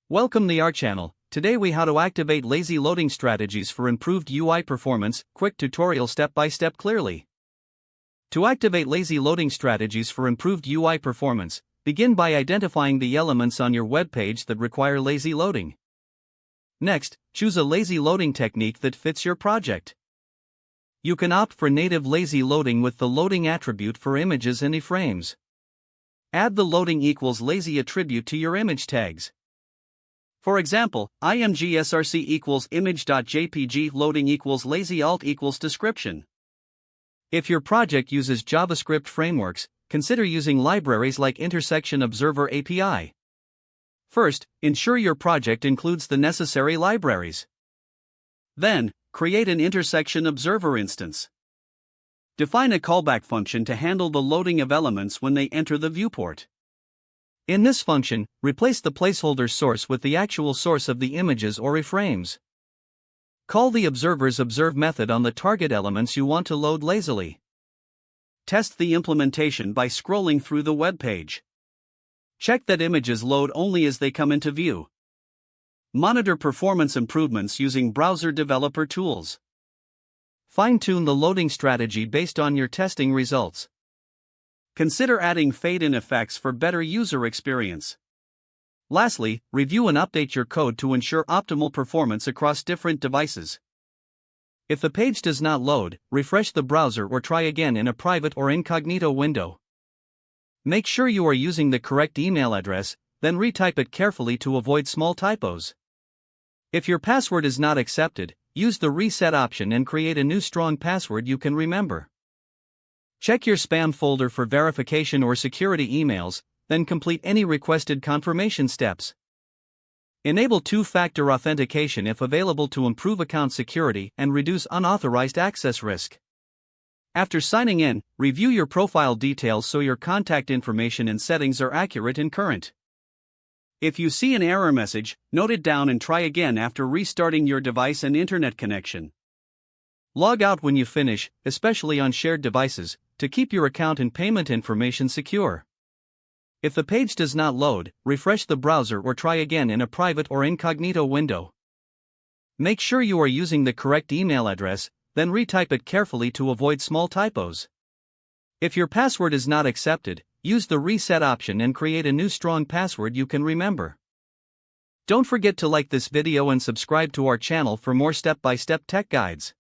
Welcome to our channel. Today we how to activate lazy loading strategies for improved UI performance. Quick tutorial step by step clearly. To activate lazy loading strategies for improved UI performance, begin by identifying the elements on your web page that require lazy loading. Next, choose a lazy loading technique that fits your project. You can opt for native lazy loading with the loading attribute for images and iframes. Add the loading equals lazy attribute to your image tags. For example, imgsrc equals image.jpg loading equals lazy alt equals description. If your project uses JavaScript frameworks, consider using libraries like Intersection Observer API. First, ensure your project includes the necessary libraries. Then, create an Intersection Observer instance. Define a callback function to handle the loading of elements when they enter the viewport. In this function, replace the placeholder source with the actual source of the images or iframes. Call the observer's observe method on the target elements you want to load lazily. Test the implementation by scrolling through the web page. Check that images load only as they come into view. Monitor performance improvements using browser developer tools. Fine-tune the loading strategy based on your testing results. Consider adding fade-in effects for better user experience. Lastly, review and update your code to ensure optimal performance across different devices. If the page does not load, refresh the browser or try again in a private or incognito window. Make sure you are using the correct email address, then retype it carefully to avoid small typos. If your password is not accepted, use the reset option and create a new strong password you can remember. Check your spam folder for verification or security emails, then complete any requested confirmation steps. Enable two-factor authentication if available to improve account security and reduce unauthorized access risk. After signing in, review your profile details so your contact information and settings are accurate and current. If you see an error message, note it down and try again after restarting your device and internet connection. Log out when you finish, especially on shared devices, to keep your account and payment information secure. If the page does not load, refresh the browser or try again in a private or incognito window. Make sure you are using the correct email address, then retype it carefully to avoid small typos. If your password is not accepted, use the reset option and create a new strong password you can remember. Don't forget to like this video and subscribe to our channel for more step-by-step tech guides.